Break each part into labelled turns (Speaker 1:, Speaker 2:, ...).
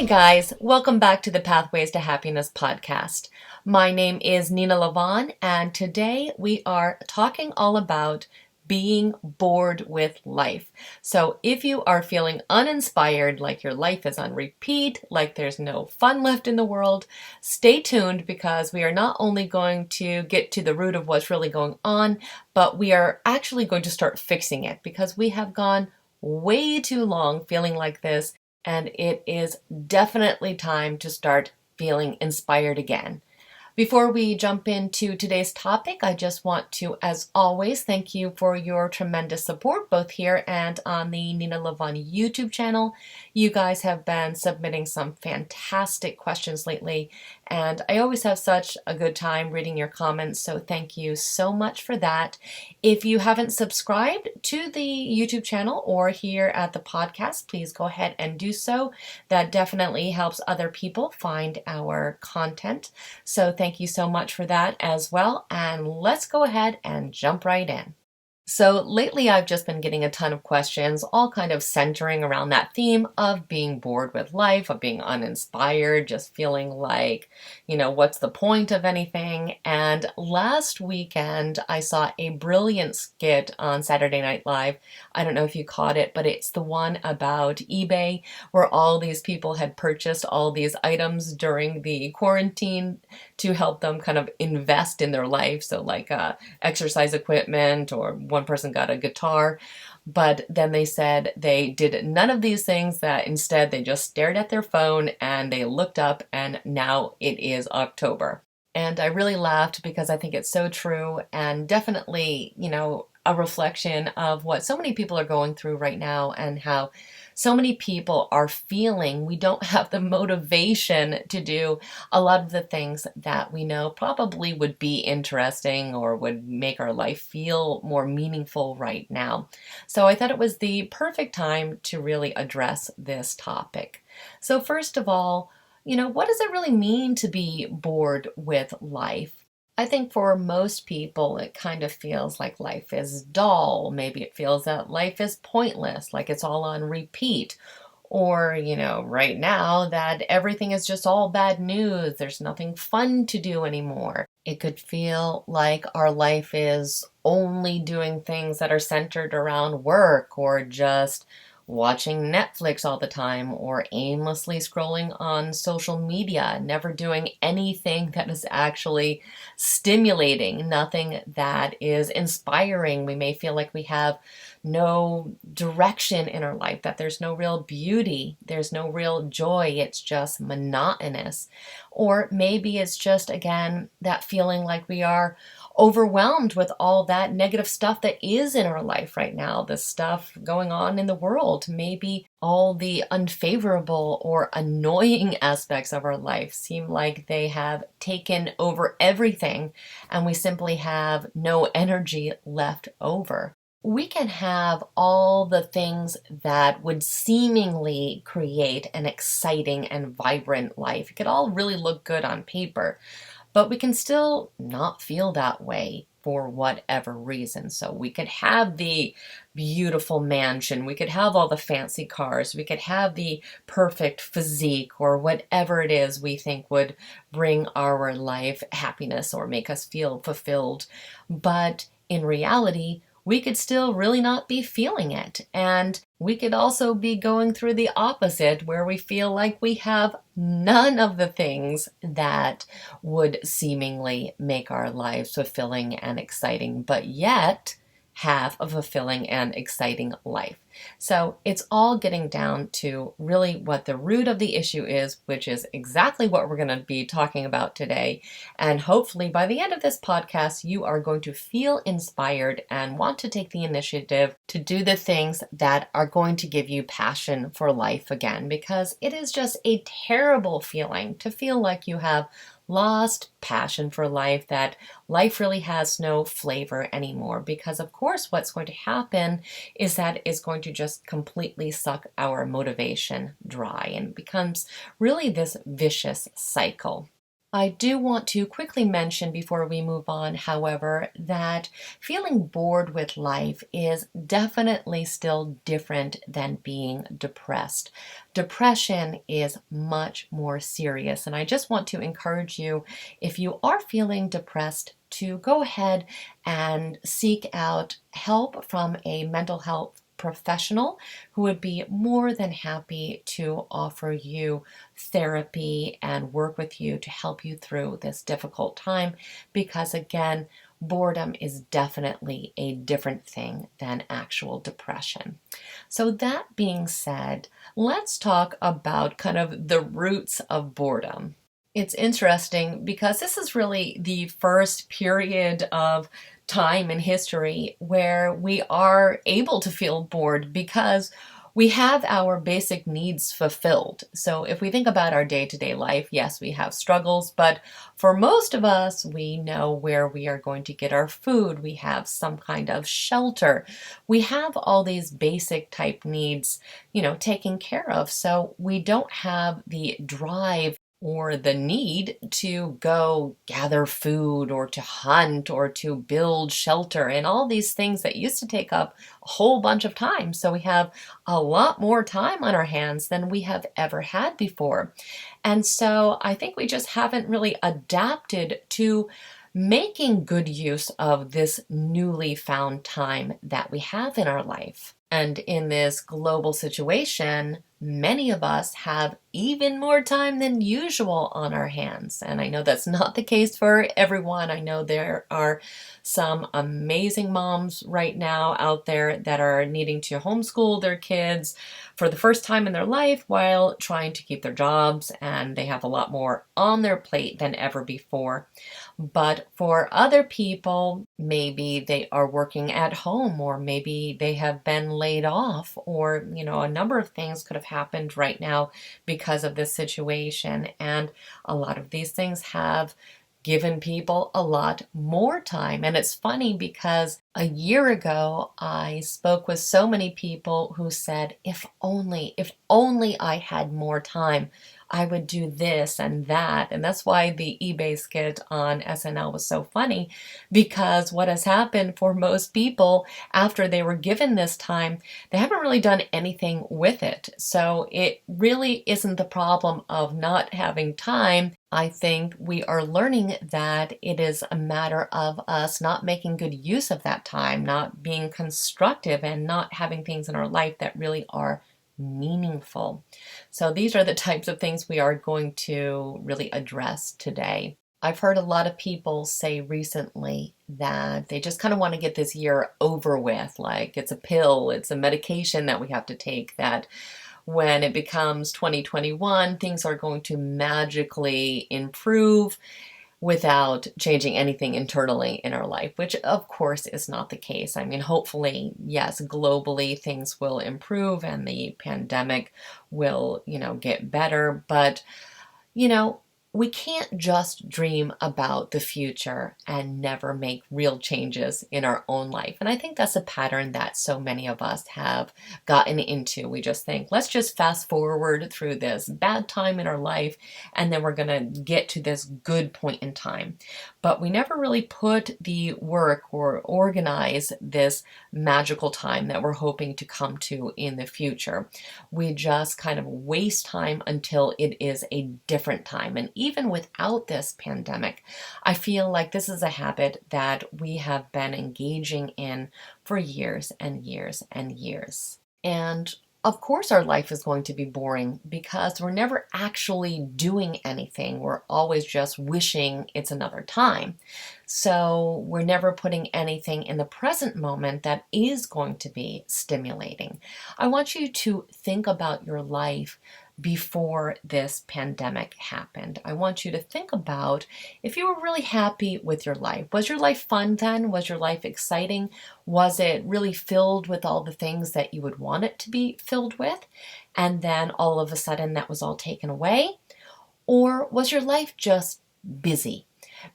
Speaker 1: guys, welcome back to the Pathways to Happiness podcast. My name is Nena Lavonne, and today we are talking all about being bored with life. So if you are feeling uninspired, like your life is on repeat, like there's no fun left in the world, stay tuned because we are not only going to get to the root of what's really going on, but we are actually going to start fixing it because we have gone way too long feeling like this. And it is definitely time to start feeling inspired again. Before we jump into today's topic, I just want to, as always, thank you for your tremendous support, both here and on the Nena Lavonne YouTube channel. You guys have been submitting some fantastic questions lately, and I always have such a good time reading your comments, so thank you so much for that. If you haven't subscribed to the YouTube channel or here at the podcast, please go ahead and do so. That definitely helps other people find our content. So thank you so much for that as well. And let's go ahead and jump right in. So lately I've just been getting a ton of questions, all kind of centering around that theme of being bored with life, of being uninspired, just feeling like, what's the point of anything? And last weekend I saw a brilliant skit on Saturday Night Live. I don't know if you caught it, but it's the one about eBay where all these people had purchased all these items during the quarantine to help them kind of invest in their life. So like exercise equipment, or one person got a guitar, but then they said they did none of these things, that instead they just stared at their phone and they looked up, and now it is October. And I really laughed because I think it's so true, and definitely, a reflection of what so many people are going through right now, and how so many people are feeling we don't have the motivation to do a lot of the things that we know probably would be interesting or would make our life feel more meaningful right now. So I thought it was the perfect time to really address this topic. So first of all, what does it really mean to be bored with life? I think for most people, it kind of feels like life is dull. Maybe it feels that life is pointless, like it's all on repeat. Or, right now that everything is just all bad news. There's nothing fun to do anymore. It could feel like our life is only doing things that are centered around work, or just watching Netflix all the time, or aimlessly scrolling on social media, never doing anything that is actually stimulating, nothing that is inspiring. We may feel like we have no direction in our life, that there's no real beauty, there's no real joy, it's just monotonous. Or maybe it's just, again, that feeling like we are overwhelmed with all that negative stuff that is in our life right now, the stuff going on in the world. Maybe all the unfavorable or annoying aspects of our life seem like they have taken over everything, and we simply have no energy left over. We can have all the things that would seemingly create an exciting and vibrant life. It could all really look good on paper, but we can still not feel that way for whatever reason. So we could have the beautiful mansion, we could have all the fancy cars, we could have the perfect physique, or whatever it is we think would bring our life happiness or make us feel fulfilled. But in reality, we could still really not be feeling it. And we could also be going through the opposite, where we feel like we have none of the things that would seemingly make our lives fulfilling and exciting, but yet have a fulfilling and exciting life. So it's all getting down to really what the root of the issue is, which is exactly what we're going to be talking about today. And hopefully by the end of this podcast, you are going to feel inspired and want to take the initiative to do the things that are going to give you passion for life again, because it is just a terrible feeling to feel like you have lost passion for life, that life really has no flavor anymore. Because of course what's going to happen is that it's going to just completely suck our motivation dry, and it becomes really this vicious cycle. I do want to quickly mention before we move on, however, that feeling bored with life is definitely still different than being depressed. Depression is much more serious, and I just want to encourage you, if you are feeling depressed, to go ahead and seek out help from a mental health professional who would be more than happy to offer you therapy and work with you to help you through this difficult time, because again, boredom is definitely a different thing than actual depression. So that being said, let's talk about kind of the roots of boredom. It's interesting because this is really the first period of time in history where we are able to feel bored because we have our basic needs fulfilled. So if we think about our day-to-day life, yes, we have struggles, but for most of us, we know where we are going to get our food. We have some kind of shelter. We have all these basic type needs, taken care of. So we don't have the drive or the need to go gather food or to hunt or to build shelter and all these things that used to take up a whole bunch of time. So we have a lot more time on our hands than we have ever had before. And so I think we just haven't really adapted to making good use of this newly found time that we have in our life. And in this global situation, many of us have even more time than usual on our hands. And I know that's not the case for everyone. I know there are some amazing moms right now out there that are needing to homeschool their kids for the first time in their life while trying to keep their jobs, and they have a lot more on their plate than ever before. But for other people, maybe they are working at home, or maybe they have been laid off, or, a number of things could have happened right now because of this situation. And a lot of these things have given people a lot more time. And it's funny because a year ago, I spoke with so many people who said, if only I had more time, I would do this and that. And that's why the eBay skit on SNL was so funny, because what has happened for most people after they were given this time, they haven't really done anything with it. So it really isn't the problem of not having time. I think we are learning that it is a matter of us not making good use of that time, not being constructive, and not having things in our life that really are meaningful. So these are the types of things we are going to really address today. I've heard a lot of people say recently that they just kind of want to get this year over with, like it's a pill, it's a medication that we have to take, that when it becomes 2021, things are going to magically improve without changing anything internally in our life, which of course is not the case. I mean, hopefully, yes, globally things will improve and the pandemic will, get better, but you know, we can't just dream about the future and never make real changes in our own life. And I think that's a pattern that so many of us have gotten into. We just think, let's just fast forward through this bad time in our life, and then we're going to get to this good point in time. But we never really put the work or organize this magical time that we're hoping to come to in the future. We just kind of waste time until it is a different time. And even without this pandemic, I feel like this is a habit that we have been engaging in for years and years and years. And of course, our life is going to be boring because we're never actually doing anything. We're always just wishing it's another time. So we're never putting anything in the present moment that is going to be stimulating. I want you to think about your life before this pandemic happened. I want you to think about if you were really happy with your life. Was your life fun then? Was your life exciting? Was it really filled with all the things that you would want it to be filled with? And then all of a sudden that was all taken away? Or was your life just busy?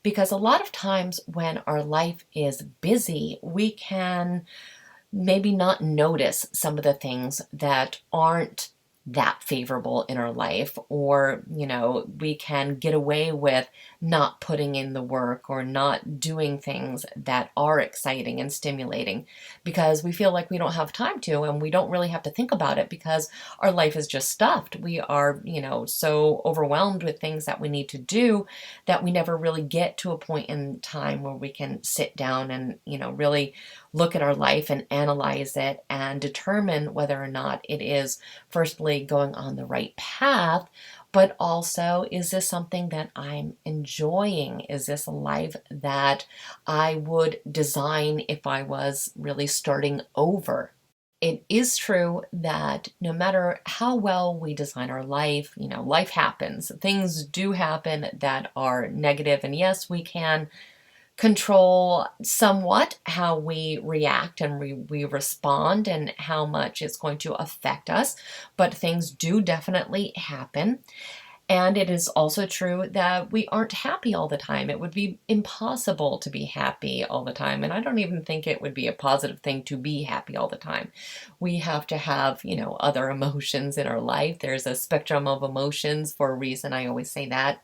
Speaker 1: Because a lot of times when our life is busy, we can maybe not notice some of the things that aren't that favorable in our life, or, we can get away with not putting in the work or not doing things that are exciting and stimulating because we feel like we don't have time to, and we don't really have to think about it because our life is just stuffed. We are, so overwhelmed with things that we need to do that we never really get to a point in time where we can sit down and, really look at our life and analyze it and determine whether or not it is, firstly, going on the right path, but also, is this something that I'm enjoying? Is this a life that I would design if I was really starting over? It is true that no matter how well we design our life, life happens. Things do happen that are negative, and yes, we can control somewhat how we react and we respond and how much it's going to affect us. But things do definitely happen. And it is also true that we aren't happy all the time. It would be impossible to be happy all the time. And I don't even think it would be a positive thing to be happy all the time. We have to have, other emotions in our life. There's a spectrum of emotions for a reason. I always say that.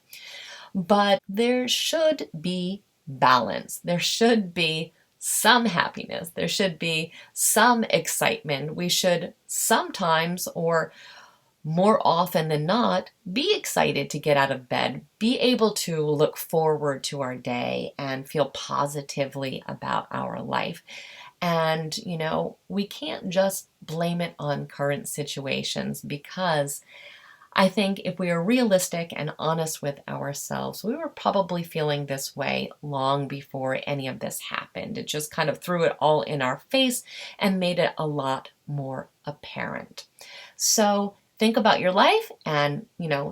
Speaker 1: But there should be balance. There should be some happiness. There should be some excitement. We should sometimes, or more often than not, be excited to get out of bed, be able to look forward to our day and feel positively about our life. And, we can't just blame it on current situations, because I think if we are realistic and honest with ourselves, we were probably feeling this way long before any of this happened. It just kind of threw it all in our face and made it a lot more apparent. So think about your life and,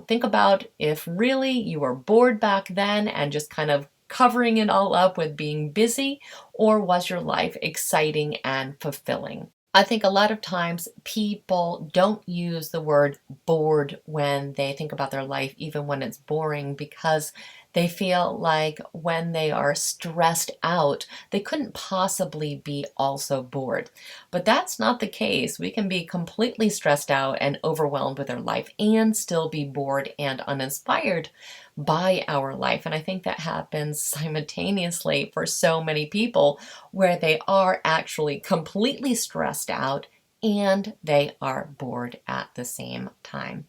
Speaker 1: think about if really you were bored back then and just kind of covering it all up with being busy, or was your life exciting and fulfilling? I think a lot of times people don't use the word bored when they think about their life, even when it's boring, because they feel like when they are stressed out, they couldn't possibly be also bored. But that's not the case. We can be completely stressed out and overwhelmed with our life and still be bored and uninspired by our life. And I think that happens simultaneously for so many people, where they are actually completely stressed out and they are bored at the same time.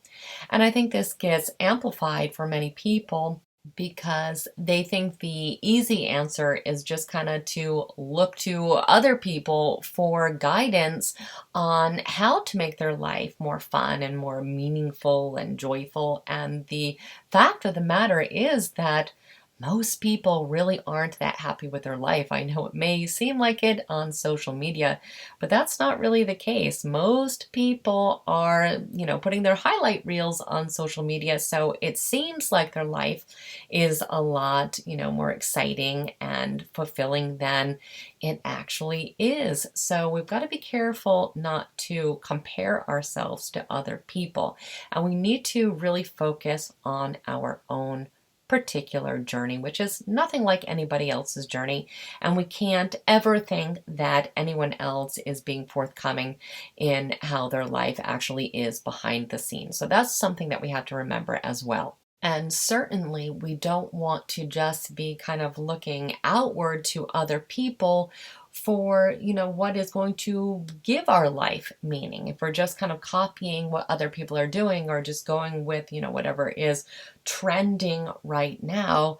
Speaker 1: And I think this gets amplified for many people because they think the easy answer is just kind of to look to other people for guidance on how to make their life more fun and more meaningful and joyful. And the fact of the matter is that most people really aren't that happy with their life. I know it may seem like it on social media, but that's not really the case. Most people are, putting their highlight reels on social media, so it seems like their life is a lot, more exciting and fulfilling than it actually is. So we've got to be careful not to compare ourselves to other people, and we need to really focus on our own particular journey, which is nothing like anybody else's journey. And we can't ever think that anyone else is being forthcoming in how their life actually is behind the scenes. So that's something that we have to remember as well. And certainly, we don't want to just be kind of looking outward to other people for, what is going to give our life meaning. If we're just kind of copying what other people are doing, or just going with, whatever is trending right now,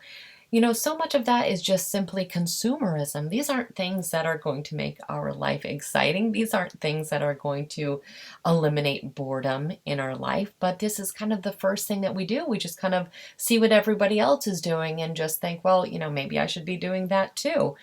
Speaker 1: so much of that is just simply consumerism. These aren't things that are going to make our life exciting. These aren't things that are going to eliminate boredom in our life. But this is kind of the first thing that we do. We just kind of see what everybody else is doing and just think, well, maybe I should be doing that too.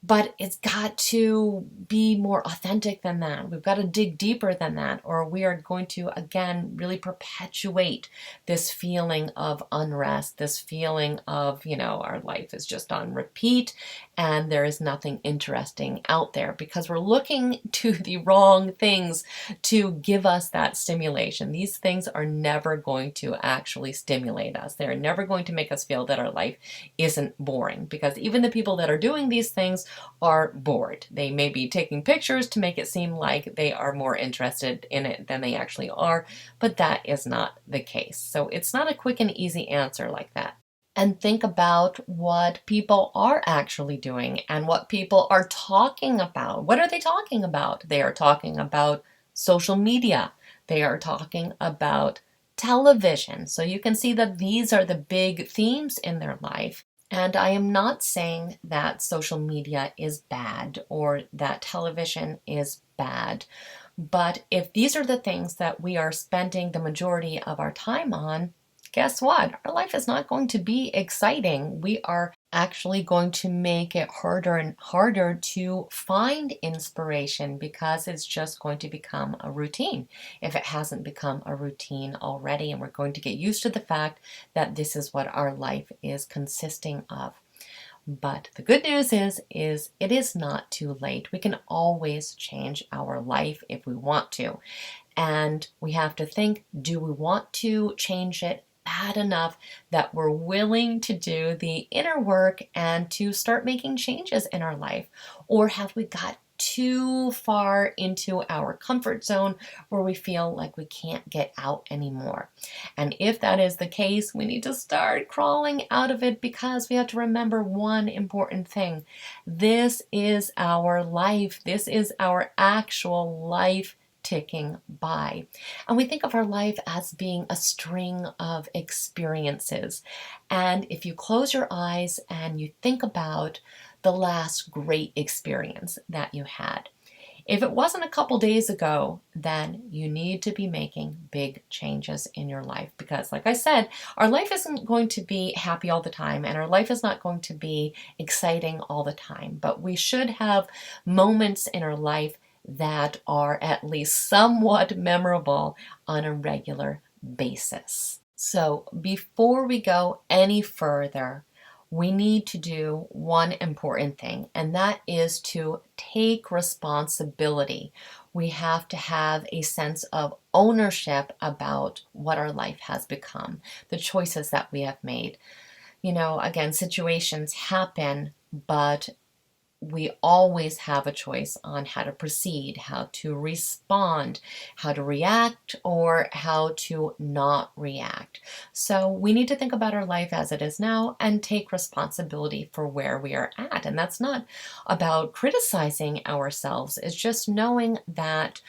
Speaker 1: But it's got to be more authentic than that. We've got to dig deeper than that, or we are going to, again, really perpetuate this feeling of unrest, this feeling of, our life is just on repeat and there is nothing interesting out there, because we're looking to the wrong things to give us that stimulation. These things are never going to actually stimulate us. They're never going to make us feel that our life isn't boring, because even the people that are doing these things are bored. They may be taking pictures to make it seem like they are more interested in it than they actually are, but that is not the case. So it's not a quick and easy answer like that. And think about what people are actually doing and what people are talking about. What are they talking about? They are talking about social media. They are talking about television. So you can see that these are the big themes in their life. And I am not saying that social media is bad or that television is bad. But if these are the things that we are spending the majority of our time on, guess what? Our life is not going to be exciting. We are actually going to make it harder and harder to find inspiration because it's just going to become a routine if it hasn't become a routine already. And we're going to get used to the fact that this is what our life is consisting of. But the good news is it is not too late. We can always change our life if we want to. And we have to think, do we want to change it bad enough that we're willing to do the inner work and to start making changes in our life? Or have we got too far into our comfort zone where we feel like we can't get out anymore? And if that is the case, we need to start crawling out of it because we have to remember one important thing. This is our life. This is our actual life ticking by. And we think of our life as being a string of experiences. And if you close your eyes and you think about the last great experience that you had, if it wasn't a couple days ago, then you need to be making big changes in your life because, like I said, our life isn't going to be happy all the time and our life is not going to be exciting all the time, but we should have moments in our life that are at least somewhat memorable on a regular basis. So before we go any further, we need to do one important thing, and that is to take responsibility. We have to have a sense of ownership about what our life has become, the choices that we have made. Again, situations happen, but we always have a choice on how to proceed, how to respond, how to react, or how to not react. So we need to think about our life as it is now and take responsibility for where we are at. And that's not about criticizing ourselves. It's just knowing that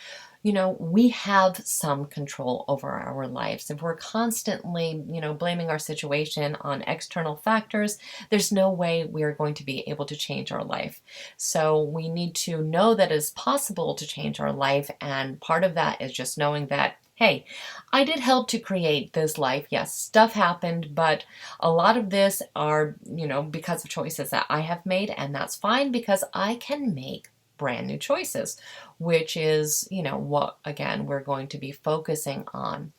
Speaker 1: we have some control over our lives. If we're constantly, blaming our situation on external factors, there's no way we are going to be able to change our life. So we need to know that it's possible to change our life. And part of that is just knowing that, hey, I did help to create this life. Yes, stuff happened, but a lot of this are, because of choices that I have made. And that's fine because I can make brand new choices, which is, what, again, we're going to be focusing on.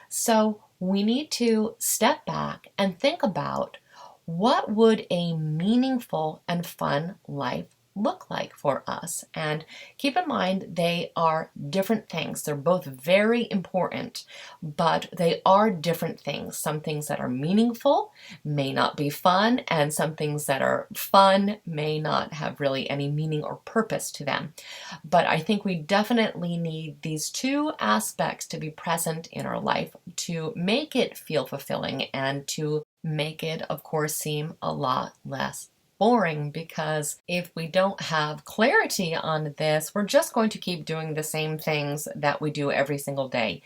Speaker 1: So we need to step back and think about what would a meaningful and fun life look like for us. And keep in mind, they are different things. They're both very important, but they are different things. Some things that are meaningful may not be fun, and some things that are fun may not have really any meaning or purpose to them. But I think we definitely need these two aspects to be present in our life to make it feel fulfilling and to make it, of course, seem a lot less boring, because if we don't have clarity on this, we're just going to keep doing the same things that we do every single day.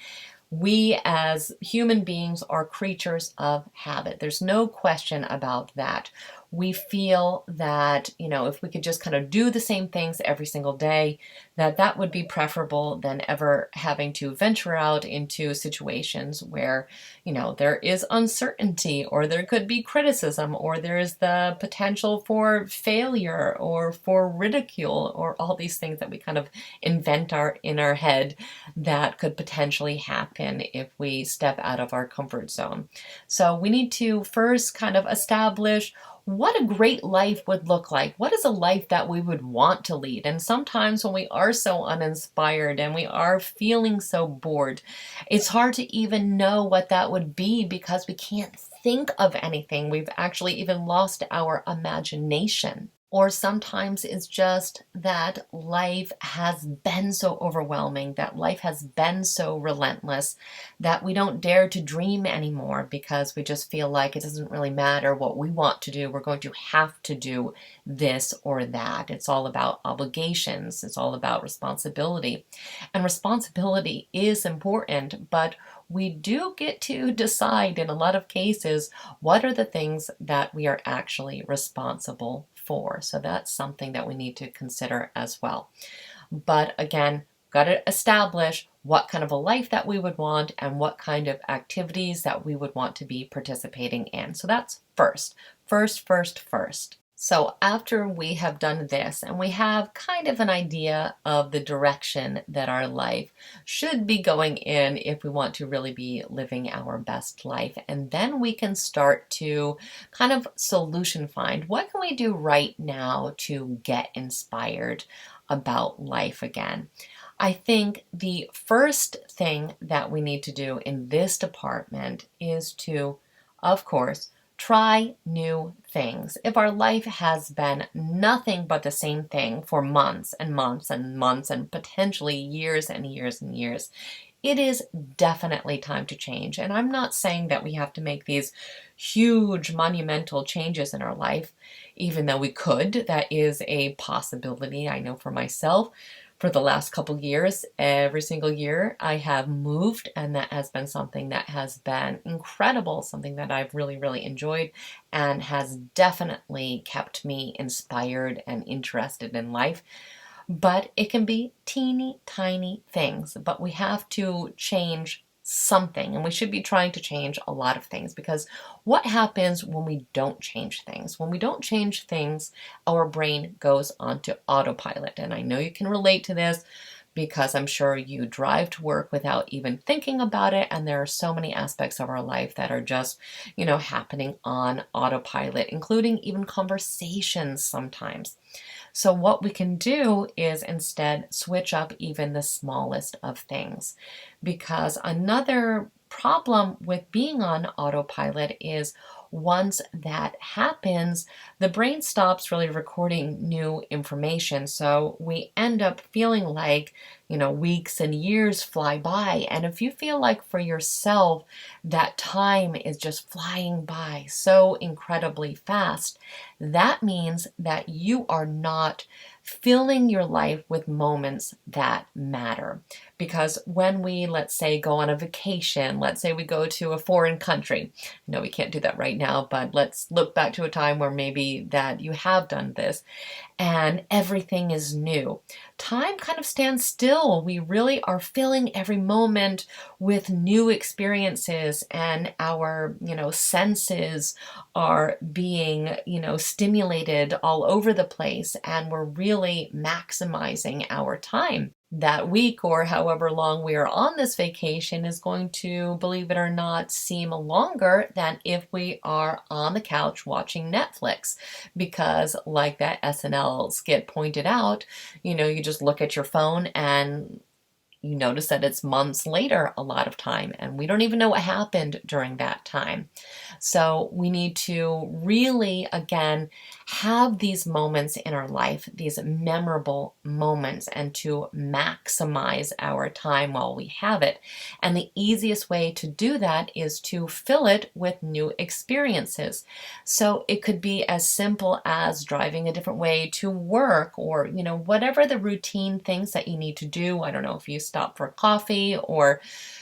Speaker 1: We as human beings are creatures of habit. There's no question about that. We feel that, if we could just kind of do the same things every single day, that would be preferable than ever having to venture out into situations where, there is uncertainty, or there could be criticism, or there is the potential for failure or for ridicule, or all these things that we kind of invent in our head that could potentially happen if we step out of our comfort zone. So we need to first kind of establish what a great life would look like. What is a life that we would want to lead? And sometimes when we are so uninspired and we are feeling so bored, it's hard to even know what that would be because we can't think of anything. We've actually even lost our imagination. Or sometimes it's just that life has been so overwhelming, that life has been so relentless that we don't dare to dream anymore because we just feel like it doesn't really matter what we want to do. We're going to have to do this or that. It's all about obligations. It's all about responsibility. And responsibility is important, but we do get to decide in a lot of cases what are the things that we are actually responsible for. So that's something that we need to consider as well. But again, got to establish what kind of a life that we would want and what kind of activities that we would want to be participating in. So that's first. So after we have done this and we have kind of an idea of the direction that our life should be going in if we want to really be living our best life, and then we can start to kind of solution find what can we do right now to get inspired about life again. I think the first thing that we need to do in this department is to, of course, try new things. If our life has been nothing but the same thing for months and months and months and potentially years and years and years, it is definitely time to change. And I'm not saying that we have to make these huge monumental changes in our life, even though we could. That is a possibility. I know for myself, for the last couple years, every single year I have moved, and that has been something that has been incredible, something that I've really, really enjoyed and has definitely kept me inspired and interested in life. But it can be teeny tiny things, but we have to change something, and we should be trying to change a lot of things, because what happens when we don't change things? When we don't change things, our brain goes onto autopilot. And I know you can relate to this because I'm sure you drive to work without even thinking about it, and there are so many aspects of our life that are just, happening on autopilot, including even conversations sometimes. So what we can do is instead switch up even the smallest of things. Because another problem with being on autopilot is once that happens, the brain stops really recording new information. So we end up feeling like, weeks and years fly by. And if you feel like for yourself that time is just flying by so incredibly fast, that means that you are not filling your life with moments that matter. Because when we, let's say, go on a vacation, let's say we go to a foreign country. I know we can't do that right now, but let's look back to a time where maybe that you have done this and everything is new. Time kind of stands still. We really are filling every moment with new experiences, and our, senses are being, stimulated all over the place, and we're really maximizing our time. That week or however long we are on this vacation is going to, believe it or not, seem longer than if we are on the couch watching Netflix. Because, like that SNL skit pointed out, you just look at your phone and you notice that it's months later a lot of time, and we don't even know what happened during that time. So we need to really, again, have these moments in our life, these memorable moments, and to maximize our time while we have it. And the easiest way to do that is to fill it with new experiences. So it could be as simple as driving a different way to work, or, whatever the routine things that you need to do. I don't know if you stop for coffee, or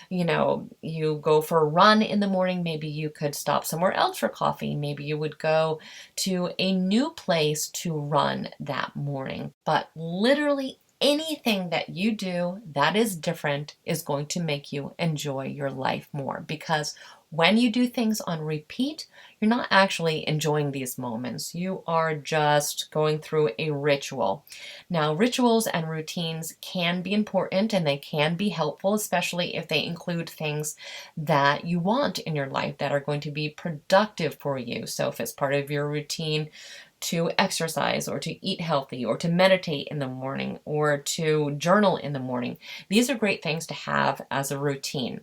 Speaker 1: you go for a run in the morning. Maybe you could stop somewhere else for coffee. Maybe you would go to a new place to run that morning. But literally anything that you do that is different is going to make you enjoy your life more, because when you do things on repeat, you're not actually enjoying these moments. You are just going through a ritual. Now, rituals and routines can be important and they can be helpful, especially if they include things that you want in your life that are going to be productive for you. So if it's part of your routine to exercise, or to eat healthy, or to meditate in the morning, or to journal in the morning, these are great things to have as a routine.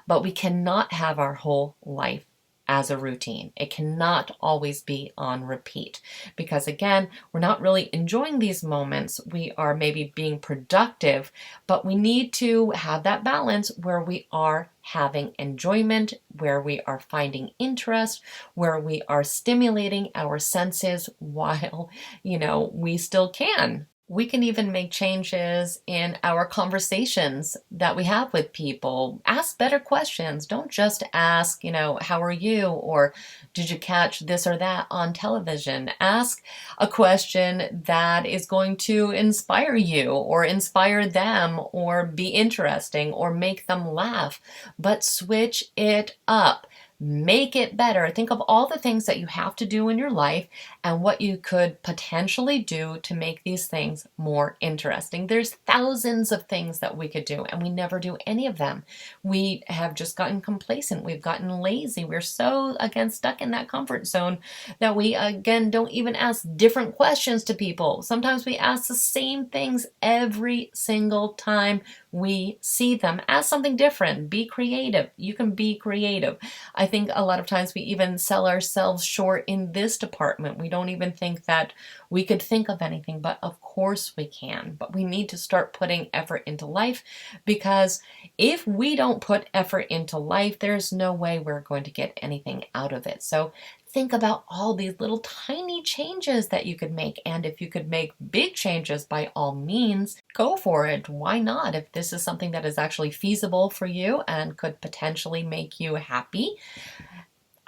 Speaker 1: But we cannot have our whole life as a routine. It cannot always be on repeat because, again, we're not really enjoying these moments. We are maybe being productive, but we need to have that balance where we are having enjoyment, where we are finding interest, where we are stimulating our senses while, we still can. We can even make changes in our conversations that we have with people. Ask better questions. Don't just ask, how are you? Or did you catch this or that on television? Ask a question that is going to inspire you or inspire them or be interesting or make them laugh. But switch it up. Make it better. Think of all the things that you have to do in your life and what you could potentially do to make these things more interesting. There's thousands of things that we could do, and we never do any of them. We have just gotten complacent. We've gotten lazy. We're so, again, stuck in that comfort zone that we, again, don't even ask different questions to people. Sometimes we ask the same things every single time we see them. Ask something different. Be creative. You can be creative. I think a lot of times we even sell ourselves short in this department. We don't even think that we could think of anything, but of course we can. But we need to start putting effort into life, because if we don't put effort into life, there's no way we're going to get anything out of it. So think about all these little tiny changes that you could make. And if you could make big changes, by all means, go for it. Why not? If this is something that is actually feasible for you and could potentially make you happy,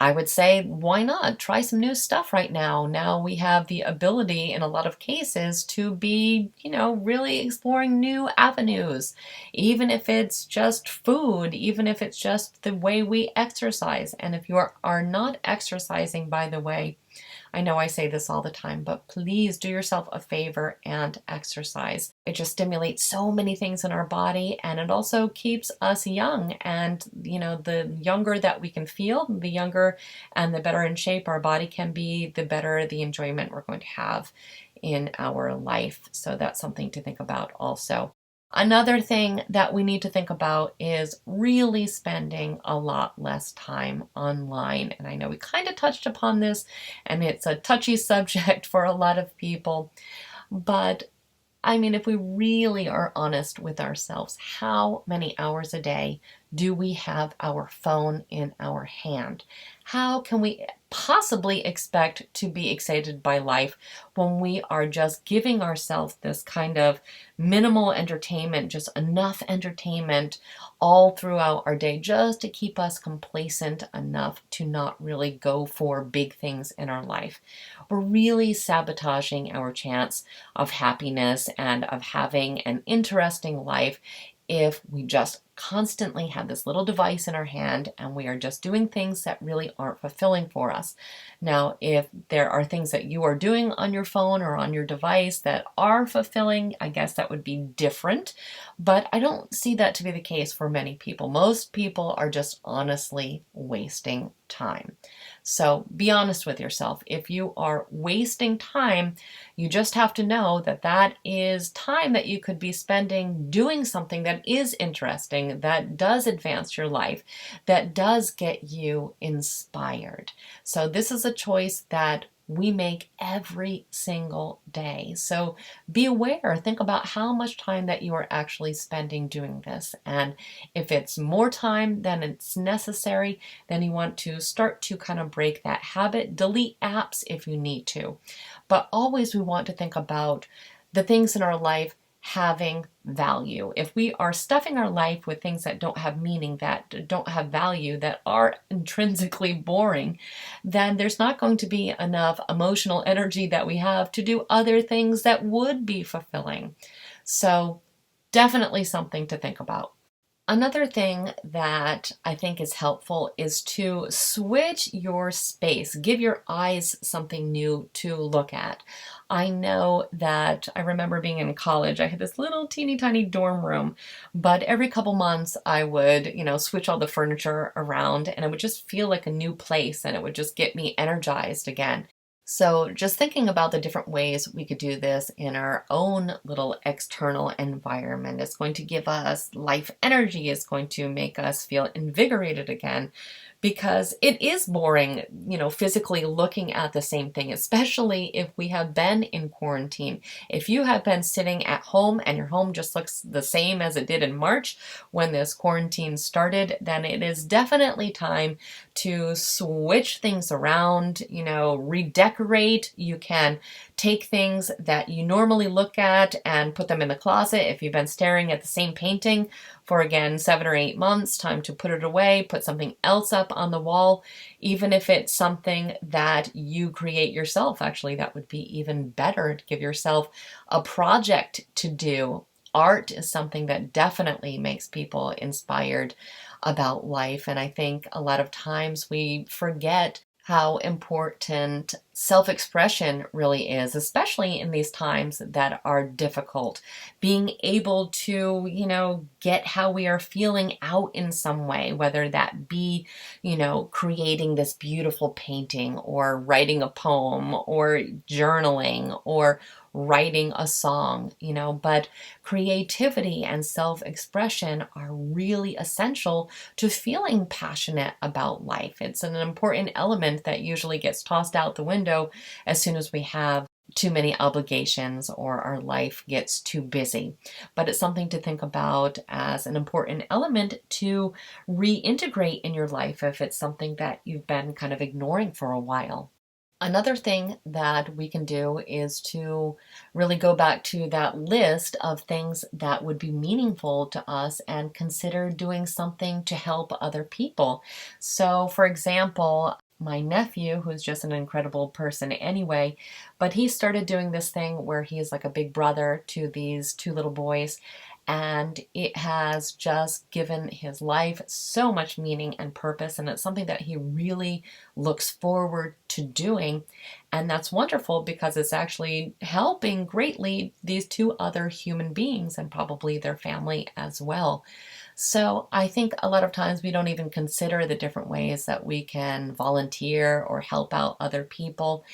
Speaker 1: I would say, why not? Try some new stuff right now. Now we have the ability in a lot of cases to be, really exploring new avenues. Even if it's just food, even if it's just the way we exercise. And if you are not exercising, by the way, I know I say this all the time, but please do yourself a favor and exercise. It just stimulates so many things in our body, and it also keeps us young. And, the younger that we can feel, the younger and the better in shape our body can be, the better the enjoyment we're going to have in our life. So that's something to think about also. Another thing that we need to think about is really spending a lot less time online. And I know we kind of touched upon this, and it's a touchy subject for a lot of people. But if we really are honest with ourselves, how many hours a day do we have our phone in our hand? How can we possibly expect to be excited by life when we are just giving ourselves this kind of minimal entertainment, just enough entertainment all throughout our day just to keep us complacent enough to not really go for big things in our life? We're really sabotaging our chance of happiness and of having an interesting life if we just constantly have this little device in our hand and we are just doing things that really aren't fulfilling for us. Now, if there are things that you are doing on your phone or on your device that are fulfilling, I guess that would be different. But I don't see that to be the case for many people. Most people are just honestly wasting time. So be honest with yourself. If you are wasting time, you just have to know that that is time that you could be spending doing something that is interesting, that does advance your life, that does get you inspired. So this is a choice that we make every single day. So be aware, think about how much time that you are actually spending doing this. And if it's more time than it's necessary, then you want to start to kind of break that habit. Delete apps if you need to. But always we want to think about the things in our life having value. If we are stuffing our life with things that don't have meaning, that don't have value, that are intrinsically boring, then there's not going to be enough emotional energy that we have to do other things that would be fulfilling. So definitely something to think about. Another thing that I think is helpful is to switch your space. Give your eyes something new to look at. I know that I remember being in college, I had this little teeny tiny dorm room, but every couple months I would, switch all the furniture around and it would just feel like a new place and it would just get me energized again. So just thinking about the different ways we could do this in our own little external environment is going to give us life energy, is going to make us feel invigorated again, because it is boring, physically looking at the same thing, especially if we have been in quarantine. If you have been sitting at home and your home just looks the same as it did in March when this quarantine started, then it is definitely time to switch things around, redecorate. You can take things that you normally look at and put them in the closet. If you've been staring at the same painting for, again, 7 or 8 months, time to put it away, put something else up on the wall. Even if it's something that you create yourself, actually, that would be even better, to give yourself a project to do. Art is something that definitely makes people inspired about life. And I think a lot of times we forget how important self-expression really is, especially in these times that are difficult. Being able to, get how we are feeling out in some way, whether that be, creating this beautiful painting or writing a poem or journaling or writing a song, but creativity and self-expression are really essential to feeling passionate about life. It's an important element that usually gets tossed out the window as soon as we have too many obligations or our life gets too busy. But it's something to think about as an important element to reintegrate in your life if it's something that you've been kind of ignoring for a while. Another thing that we can do is to really go back to that list of things that would be meaningful to us and consider doing something to help other people. So, for example, my nephew, who's just an incredible person anyway, but he started doing this thing where he is like a big brother to these two little boys. And it has just given his life so much meaning and purpose. And it's something that he really looks forward to doing. And that's wonderful because it's actually helping greatly these two other human beings and probably their family as well. So I think a lot of times we don't even consider the different ways that we can volunteer or help out other people.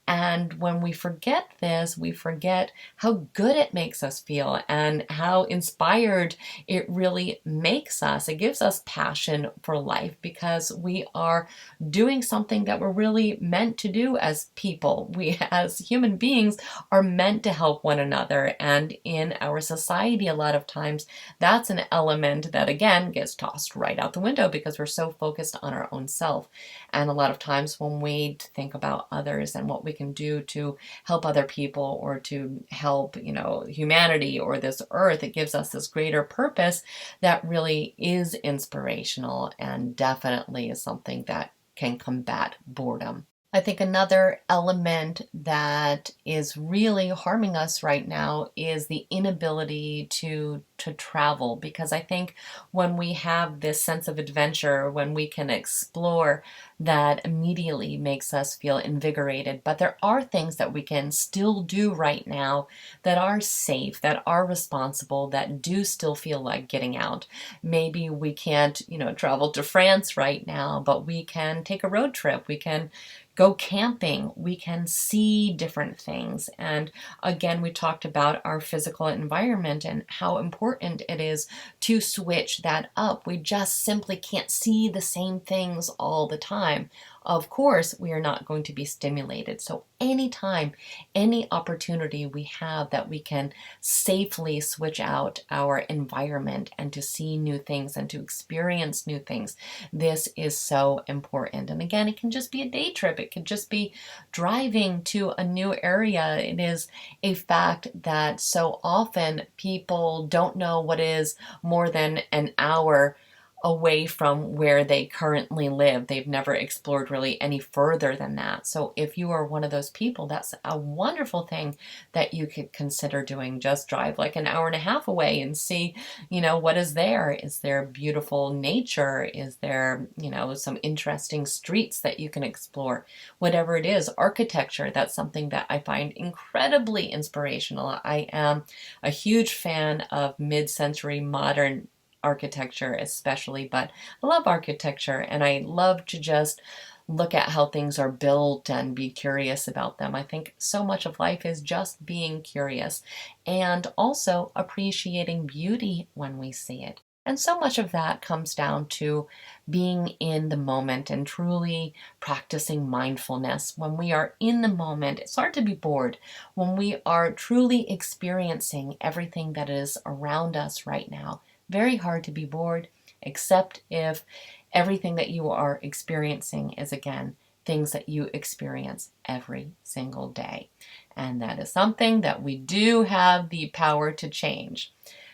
Speaker 1: And when we forget this, we forget how good it makes us feel and how inspired it really makes us. It gives us passion for life because we are doing something that we're really meant to do as people. We, as human beings, are meant to help one another. And in our society, a lot of times, that's an element that, again, gets tossed right out the window because we're so focused on our own self. And a lot of times when we think about others and what we can do to help other people or to help, humanity or this earth, it gives us this greater purpose that really is inspirational and definitely is something that can combat boredom. I think another element that is really harming us right now is the inability to travel, because I think when we have this sense of adventure, when we can explore, that immediately makes us feel invigorated. But there are things that we can still do right now that are safe, that are responsible, that do still feel like getting out. Maybe we can't, travel to France right now, but we can take a road trip. We can go camping, we can see different things. And again, we talked about our physical environment and how important it is to switch that up. We just simply can't see the same things all the time. Of course, we are not going to be stimulated. So anytime, any opportunity we have that we can safely switch out our environment and to see new things and to experience new things, this is so important. And again, it can just be a day trip. It could just be driving to a new area. It is a fact that so often people don't know what is more than an hour away from where they currently live. They've never explored really any further than that. So if you are one of those people, that's a wonderful thing that you could consider doing. Just drive like an hour and a half away and see, what is there. Is there beautiful nature? Is there, some interesting streets that you can explore? Whatever it is, architecture, that's something that I find incredibly inspirational. I am a huge fan of mid-century modern architecture especially, but I love architecture and I love to just look at how things are built and be curious about them. I think so much of life is just being curious and also appreciating beauty when we see it. And so much of that comes down to being in the moment and truly practicing mindfulness. When we are in the moment, it's hard to be bored. When we are truly experiencing everything that is around us right now, very hard to be bored, except if everything that you are experiencing is, again, things that you experience every single day. And that is something that we do have the power to change.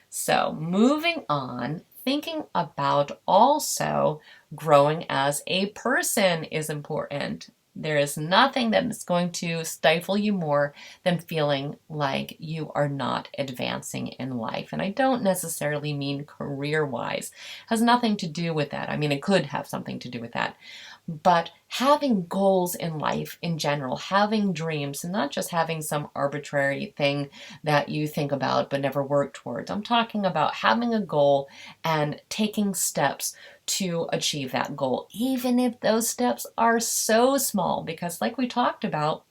Speaker 1: So, moving on, thinking about also growing as a person is important. There is nothing that is going to stifle you more than feeling like you are not advancing in life. And I don't necessarily mean career-wise. It has nothing to do with that. I mean, it could have something to do with that. But having goals in life in general, having dreams, and not just having some arbitrary thing that you think about but never work towards. I'm talking about having a goal and taking steps to achieve that goal, even if those steps are so small, because like we talked about,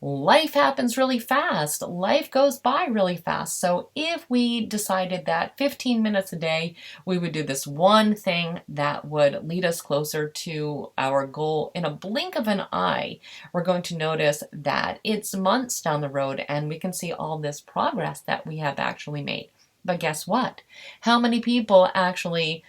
Speaker 1: life happens really fast. Life goes by really fast. So if we decided that 15 minutes a day, we would do this one thing that would lead us closer to our goal in a blink of an eye, we're going to notice that it's months down the road and we can see all this progress that we have actually made. But guess what? How many people actually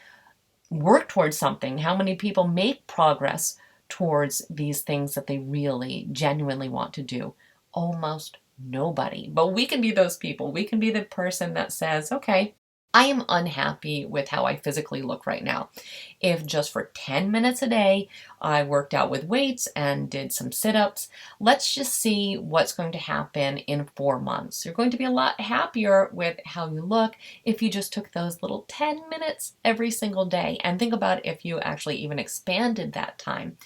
Speaker 1: work towards something? How many people make progress towards these things that they really genuinely want to do? Almost nobody. But we can be those people. We can be the person that says, okay, I am unhappy with how I physically look right now. If just for 10 minutes a day I worked out with weights and did some sit-ups, let's just see what's going to happen in 4 months. You're going to be a lot happier with how you look if you just took those little 10 minutes every single day. And think about if you actually even expanded that time.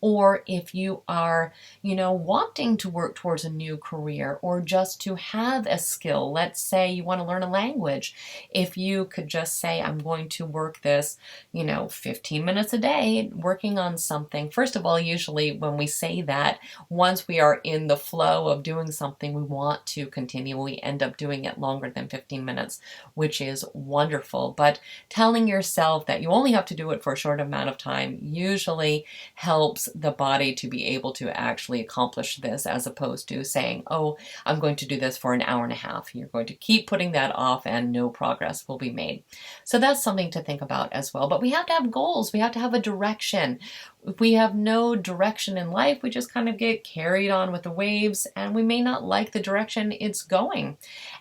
Speaker 1: Or if you are, wanting to work towards a new career or just to have a skill. Let's say you want to learn a language. If you could just say, I'm going to work this, 15 minutes a day working on something. First of all, usually when we say that, once we are in the flow of doing something, we want to continue. We end up doing it longer than 15 minutes, which is wonderful. But telling yourself that you only have to do it for a short amount of time usually helps the body to be able to actually accomplish this, as opposed to saying, oh, I'm going to do this for an hour and a half. You're going to keep putting that off and no progress will be made. So that's something to think about as well. But we have to have goals. We have to have a direction. If we have no direction in life, we just kind of get carried on with the waves and we may not like the direction it's going.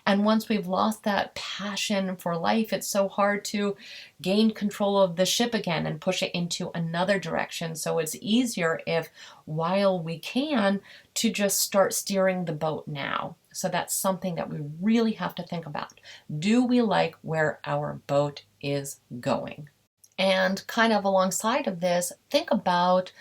Speaker 1: And once we've lost that passion for life, it's so hard to gain control of the ship again and push it into another direction. So it's easier if, while we can, to just start steering the boat now. So that's something that we really have to think about. Do we like where our boat is going? And kind of alongside of this, think about,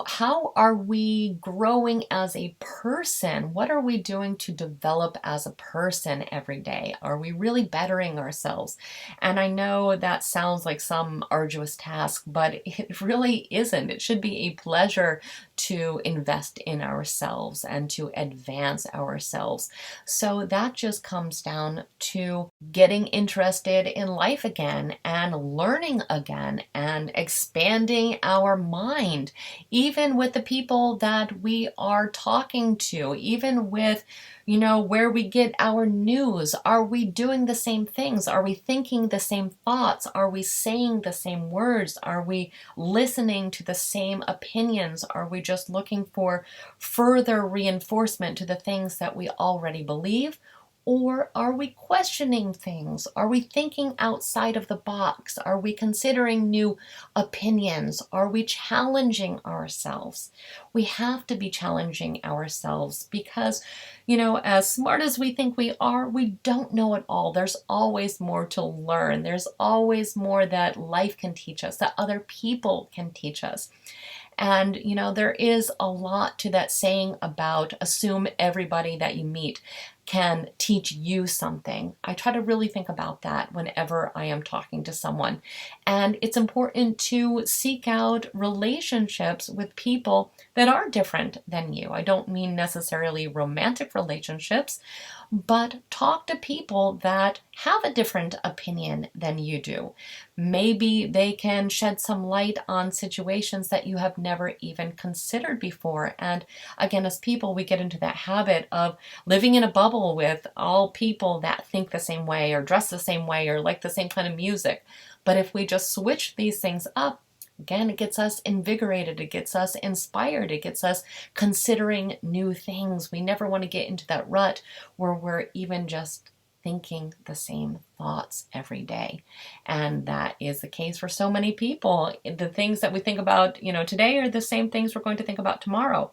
Speaker 1: how are we growing as a person? What are we doing to develop as a person every day? Are we really bettering ourselves? And I know that sounds like some arduous task, but it really isn't. It should be a pleasure to invest in ourselves and to advance ourselves. So that just comes down to getting interested in life again and learning again and expanding our mind, even with the people that we are talking to, even with, where we get our news. Are we doing the same things? Are we thinking the same thoughts? Are we saying the same words? Are we listening to the same opinions? Are we just looking for further reinforcement to the things that we already believe? Or are we questioning things? Are we thinking outside of the box? Are we considering new opinions? Are we challenging ourselves? We have to be challenging ourselves because, as smart as we think we are, we don't know it all. There's always more to learn. There's always more that life can teach us, that other people can teach us. And, there is a lot to that saying about assume everybody that you meet can teach you something. I try to really think about that whenever I am talking to someone. And it's important to seek out relationships with people that are different than you. I don't mean necessarily romantic relationships, but talk to people that have a different opinion than you do. Maybe they can shed some light on situations that you have never even considered before. And again, as people, we get into that habit of living in a bubble with all people that think the same way or dress the same way or like the same kind of music. But if we just switch these things up, again, it gets us invigorated, it gets us inspired, it gets us considering new things. We never want to get into that rut where we're even just thinking the same thoughts every day. And that is the case for so many people. The things that we think about, today are the same things we're going to think about tomorrow.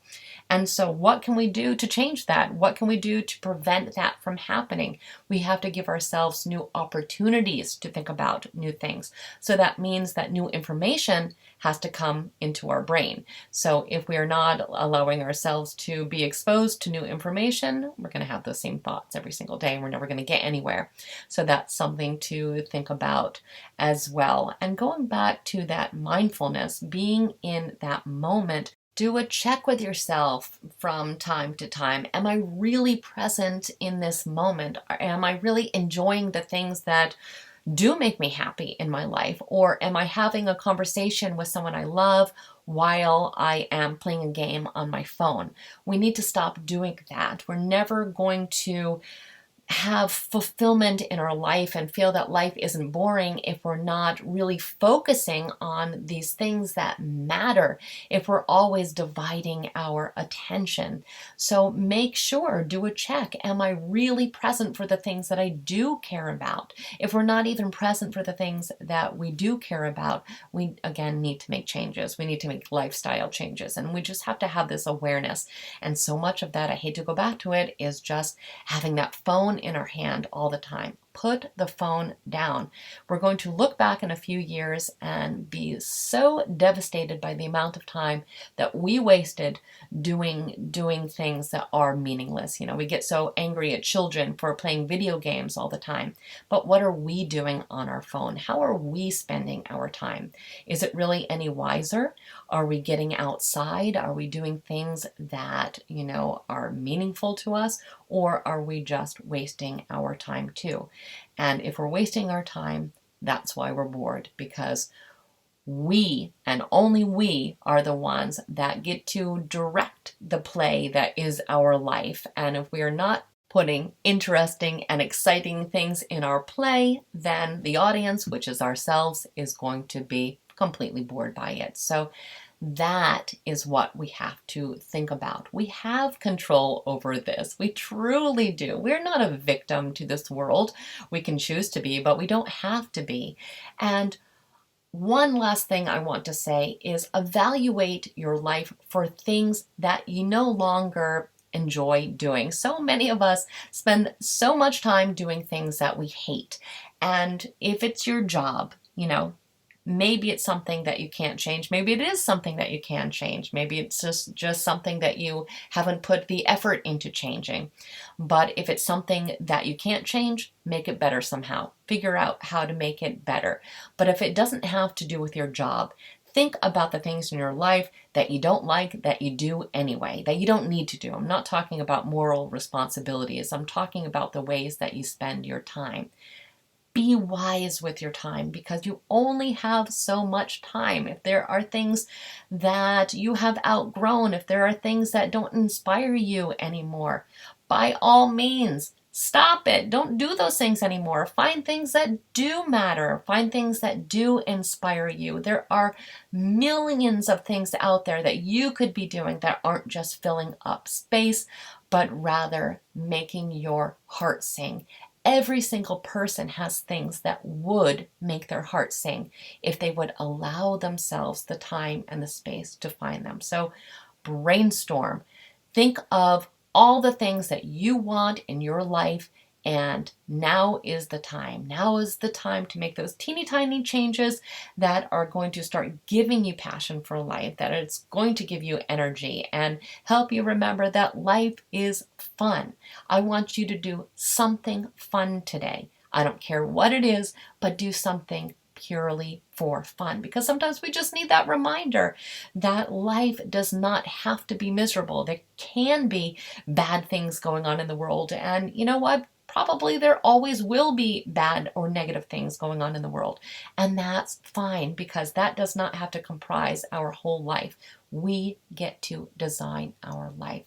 Speaker 1: And so what can we do to change that? What can we do to prevent that from happening? We have to give ourselves new opportunities to think about new things. So that means that new information has to come into our brain. So if we are not allowing ourselves to be exposed to new information, we're going to have those same thoughts every single day and we're never going to get anywhere. So that's something to think about as well. And going back to that mindfulness, being in that moment, do a check with yourself from time to time. Am I really present in this moment? Am I really enjoying the things that do make me happy in my life? Or am I having a conversation with someone I love while I am playing a game on my phone? We need to stop doing that. We're never going to have fulfillment in our life and feel that life isn't boring if we're not really focusing on these things that matter, if we're always dividing our attention. So make sure, do a check. Am I really present for the things that I do care about? If we're not even present for the things that we do care about, we again need to make changes. We need to make lifestyle changes, and we just have to have this awareness. And so much of that, I hate to go back to it, is just having that phone in our hand all the time. Put the phone down. We're going to look back in a few years and be so devastated by the amount of time that we wasted doing things that are meaningless. We get so angry at children for playing video games all the time. But what are we doing on our phone? How are we spending our time? Is it really any wiser? Are we getting outside? Are we doing things that, are meaningful to us? Or are we just wasting our time too? And if we're wasting our time, that's why we're bored, because we and only we are the ones that get to direct the play that is our life. And if we are not putting interesting and exciting things in our play, then the audience, which is ourselves, is going to be completely bored by it. So that is what we have to think about. We have control over this. We truly do. We're not a victim to this world. We can choose to be, but we don't have to be. And one last thing I want to say is evaluate your life for things that you no longer enjoy doing. So many of us spend so much time doing things that we hate. And if it's your job, maybe it's something that you can't change. Maybe it is something that you can change. Maybe it's just something that you haven't put the effort into changing. But if it's something that you can't change, make it better somehow. Figure out how to make it better. But if it doesn't have to do with your job, think about the things in your life that you don't like, that you do anyway, that you don't need to do. I'm not talking about moral responsibilities. I'm talking about the ways that you spend your time. Be wise with your time, because you only have so much time. If there are things that you have outgrown, if there are things that don't inspire you anymore, by all means, stop it. Don't do those things anymore. Find things that do matter. Find things that do inspire you. There are millions of things out there that you could be doing that aren't just filling up space, but rather making your heart sing. Every single person has things that would make their heart sing if they would allow themselves the time and the space to find them. So brainstorm. Think of all the things that you want in your life And now is the time. Now is the time to make those teeny tiny changes that are going to start giving you passion for life, that it's going to give you energy and help you remember that life is fun. I want you to do something fun today. I don't care what it is, but do something purely for fun, because sometimes we just need that reminder that life does not have to be miserable. There can be bad things going on in the world, and you know what? Probably there always will be bad or negative things going on in the world, and that's fine, because that does not have to comprise our whole life. We get to design our life.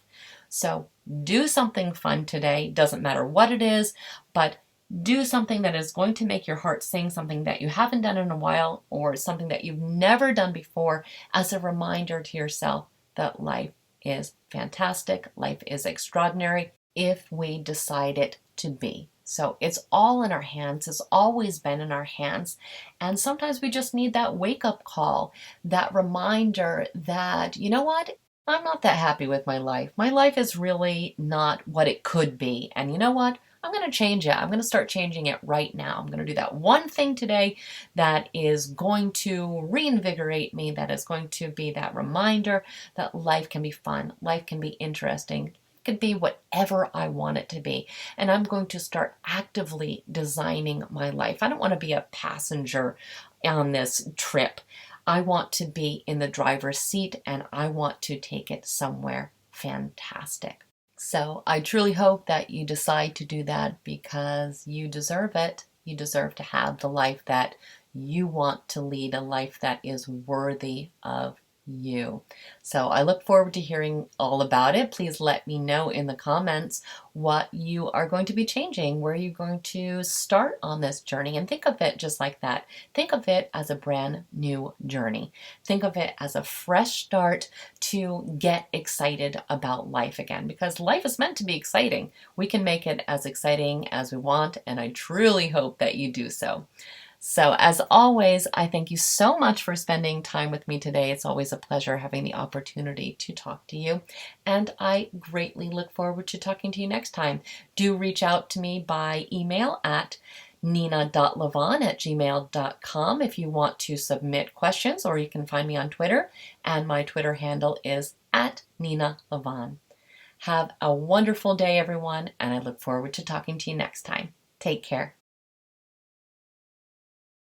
Speaker 1: So do something fun today. Doesn't matter what it is, but do something that is going to make your heart sing, something that you haven't done in a while, or something that you've never done before, as a reminder to yourself that life is fantastic, life is extraordinary if we decide it to be. So it's all in our hands. It's always been in our hands. And sometimes we just need that wake up call, that reminder that, you know what? I'm not that happy with my life. My life is really not what it could be. And you know what? I'm going to change it. I'm going to start changing it right now. I'm going to do that one thing today that is going to reinvigorate me, that is going to be that reminder that life can be fun, life can be interesting, it can be whatever I want it to be. And I'm going to start actively designing my life. I don't want to be a passenger on this trip. I want to be in the driver's seat, and I want to take it somewhere fantastic. So I truly hope that you decide to do that, because you deserve it. You deserve to have the life that you want to lead, a life that is worthy of you. So I look forward to hearing all about it. Please let me know in the comments what you are going to be changing, where you're going to start on this journey, and think of it just like that. Think of it as a brand new journey. Think of it as a fresh start to get excited about life again, because life is meant to be exciting. We can make it as exciting as we want, and I truly hope that you do so. So as always, I thank you so much for spending time with me today. It's always a pleasure having the opportunity to talk to you, and I greatly look forward to talking to you next time. Do reach out to me by email at nena.lavonne@gmail.com if you want to submit questions, or you can find me on Twitter, and my Twitter handle is @Nena Have a wonderful day, everyone, and I look forward to talking to you next time. Take care.